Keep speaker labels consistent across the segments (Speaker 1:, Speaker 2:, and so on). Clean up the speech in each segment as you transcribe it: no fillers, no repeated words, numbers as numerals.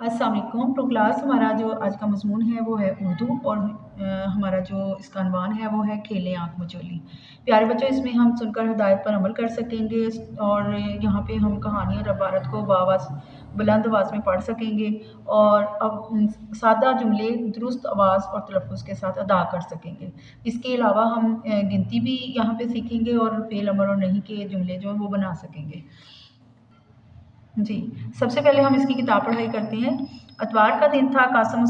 Speaker 1: अस्सलाम वालेकुम। To class हमारा जो आज का मज़मून है वो है उर्दू और हमारा जो इसका अनवान है वो है खेलें आँख मचोली। प्यारे बच्चों, इसमें हम सुनकर हिदायत पर अमल कर सकेंगे और यहाँ पे हम कहानी और इबारत को बाआवाज़ बुलंद आवाज़ में पढ़ सकेंगे और अब सादा जुमले दुरुस्त आवाज़ और तलफ़्फ़ुज़ के साथ अदा कर सकेंगे। इसके अलावा हम गिनती भी यहाँ पे सीखेंगे और फ़ेल अमर और नहीं के जुमले जो हैं वो बना सकेंगे। जी, सबसे पहले हम इसकी किताब पढ़ाई करते हैं। अतवार का दिन था। कासम,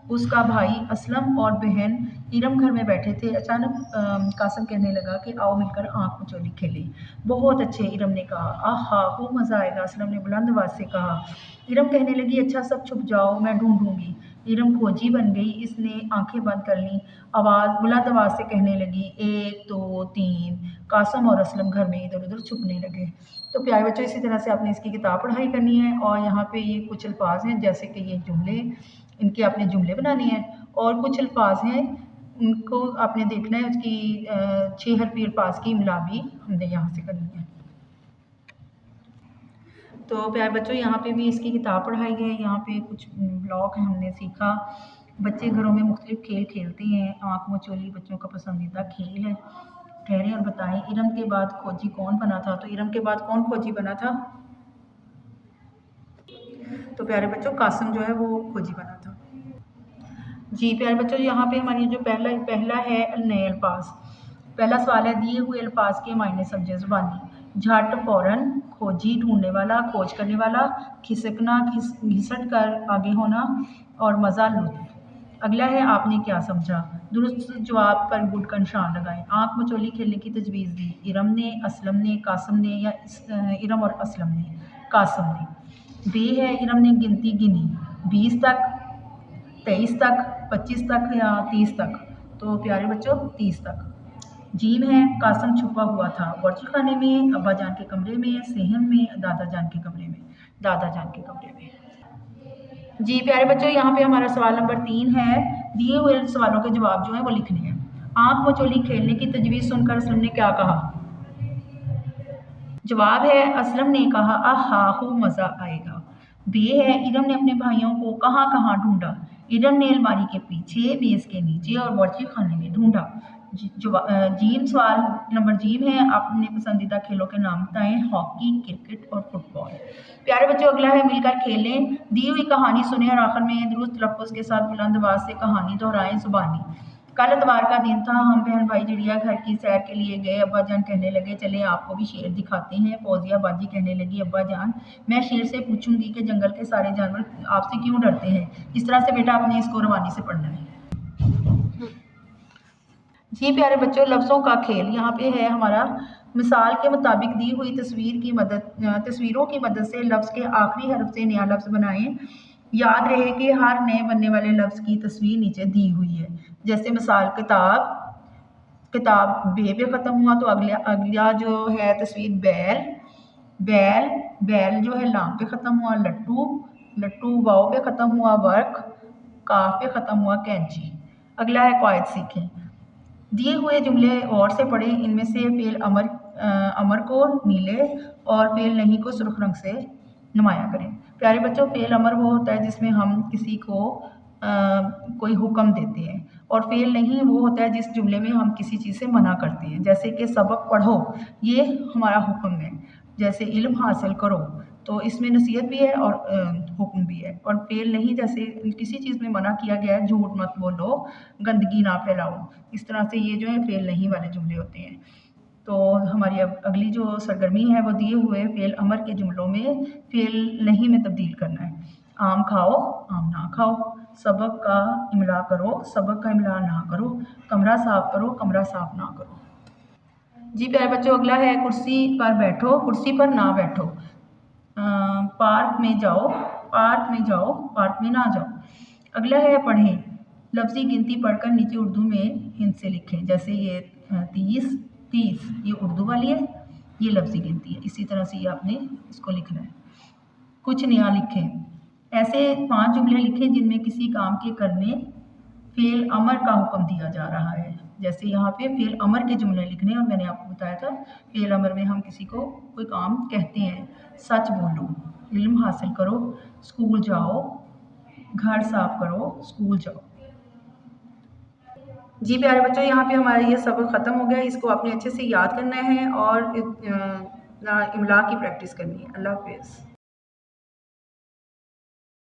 Speaker 1: उसका भाई असलम और बहन इरम घर में बैठे थे। अचानक कासम कहने लगा कि आओ मिलकर आँख मचोली खेलें। बहुत अच्छे, इरम ने कहा। आहा, खूब मज़ा आएगा, असलम ने बुलंद आवाज़ से कहा। इरम कहने लगी, अच्छा सब छुप जाओ, मैं ढूंढूंगी। इरम खोजी बन गई। इसने आंखें बंद कर लीं। बुलंद आवाज़ से कहने लगी, 1 2 3। कासम और असलम घर में इधर उधर छुपने लगे। तो प्यारे बच्चों, इसी तरह से आपने इसकी किताब पढ़ाई करनी है और यहाँ पे ये कुछ अल्फाज हैं जैसे कि ये जुमले, इनके आपने जुमले बनाने हैं और कुछ अल्फाज हैं उनको आपने देखना है, उसकी 6 हरफी अल्फाज की इमला भी हमने यहाँ से करनी है। तो प्यारे बच्चों, यहाँ पे भी इसकी किताब पढ़ाई है। यहाँ पे कुछ ब्लॉक है, हमने सीखा। बच्चे घरों में मुख्तलिफ खेल खेलते हैं। आँख मचोली बच्चों का पसंदीदा खेल है। ठहरें और बताएं, इरम के बाद खोजी कौन बना था? तो इरम के बाद कौन खोजी बना था? तो प्यारे बच्चों, कासिम जो है वो खोजी बना था। जी प्यारे बच्चों, यहाँ पे हमारी जो पहला है नए अल्फाज। पहला सवाल है, दिए हुए अल्फाज के मायने समझे ज़ुबानी। झट, फौरन, खोजी ढूंढने वाला, खोज करने वाला, खिसकना, घिसट कर आगे होना और मज़ा, लुत्फ। अगला है, आपने क्या समझा? दुरुस्त जवाब पर गुड का निशान लगाएं। आँख मचोली खेलने की तजवीज़ दी इरम ने, असलम ने, कासिम ने या इरम और असलम ने? कासिम ने। बे है, इरम ने गिनती गिनी 20 तक, 23 तक, 25 तक या 30 तक? तो प्यारे बच्चों 30 तक। जीम है, कासिम छुपा हुआ था वर्जी खाने में, अब्बा जान के कमरे में, सेहन में, दादा जान के कमरे में? दादा जान के कमरे में। जी प्यारे बच्चों, यहाँ पे हमारा सवाल नंबर 3 है। दिए हुए सवालों के जवाब जो है वो लिखने हैं। आँख मचोली खेलने की तजवीज़ सुनकर असलम ने क्या कहा? जवाब है, असलम ने कहा, आहा, खूब मज़ा आएगा। बे है, इरम ने अपने भाइयों को कहाँ कहाँ ढूंढा? इरम ने अलमारी के पीछे, मेज़ के नीचे और वर्जी खाने में ढूंढा। जीम, सवाल नंबर जीम है, अपने पसंदीदा खेलों के नाम बताएं। हॉकी, क्रिकेट और फुटबॉल। प्यारे बच्चों, अगला है मिलकर खेलें। दी हुई कहानी सुने और आखिर में दुरुस्त लफ्ज़ के साथ बुलंद आवाज़ से कहानी दोहराएं ज़ुबानी। कल इतवार का दिन था। हम बहन भाई चिड़ियाघर की सैर के लिए गए। अब्बा जान कहने लगे, चले आपको भी शेर दिखाते हैं। फौजिया बाजी कहने लगी, अब्बा जान, मैं शेर से पूछूंगी कि जंगल के सारे जानवर आपसे क्यों डरते हैं। इस तरह से बेटा आपने इसको रवानी से पढ़ना है। जी प्यारे बच्चों, लफ्ज़ों का खेल यहाँ पे है हमारा। मिसाल के मुताबिक दी हुई तस्वीरों की मदद से लफ्ज़ के आखिरी हरफ से नया लफ्ज़ बनाएं। याद रहे कि हर नए बनने वाले लफ्ज़ की तस्वीर नीचे दी हुई है। जैसे मिसाल, किताब, किताब बे पे ख़त्म हुआ तो अगला जो है तस्वीर बैल, बैल, बैल जो है लाम पे ख़त्म हुआ। लट्टू, लट्टू वाव पे ख़त्म हुआ। वर्क, काफ पे ख़त्म हुआ। कैंची। अगला है कवायद सीखें। दिए हुए जुमले और से पढ़ें। इनमें से फेल अमर को नीले और फेल नहीं को सुर्ख रंग से नुमाया करें। प्यारे बच्चों, फेल अमर वो होता है जिसमें हम किसी को कोई हुक्म देते हैं और फेल नहीं वो होता है जिस जुमले में हम किसी चीज़ से मना करते हैं। जैसे कि सबक पढ़ो, ये हमारा हुक्म है। जैसे इल्म हासिल करो, तो इसमें नसीहत भी है और हुक्म भी है। और फेल नहीं, जैसे किसी चीज़ में मना किया गया है, झूठ मत बोलो, गंदगी ना फैलाओ। इस तरह से ये जो है फेल नहीं वाले जुमले होते हैं। तो हमारी अब अगली जो सरगर्मी है वो दिए हुए फेल अमर के जुमलों में फेल नहीं में तब्दील करना है। आम खाओ, आम ना खाओ। सबक का इमला करो, सबक का इमला ना करो। कमरा साफ करो, कमरा साफ ना करो। जी प्यारे बच्चों, अगला है कुर्सी पर बैठो, कुर्सी पर ना बैठो। पार्क में जाओ, पार्क में जाओ, पार्क में ना जाओ। अगला है पढ़ें। लफ्ज़ी गिनती पढ़कर नीचे उर्दू में हिंद से लिखें। जैसे ये 30, 30 ये उर्दू वाली है, ये लफ्ज़ी गिनती है। इसी तरह से ये आपने इसको लिखना है। कुछ नया लिखें। ऐसे 5 जुमले लिखें जिनमें किसी काम के करने फेल अमर का हुक्म दिया जा रहा है। जैसे यहाँ पे फेल अमर के जुमले लिखने, और मैंने आपको बताया था फेल अमर में हम किसी को कोई काम कहते हैं। सच बोलो, علم حاصل کرو، اسکول جاؤ، گھر صاف کرو، اسکول جاؤ۔ جی پیارے بچوں، یہاں پہ ہمارا یہ سبق ختم ہو گیا، اس کو آپ نے اچھے سے یاد کرنا ہے اور املا کی پریکٹس کرنی ہے۔ اللہ حافظ۔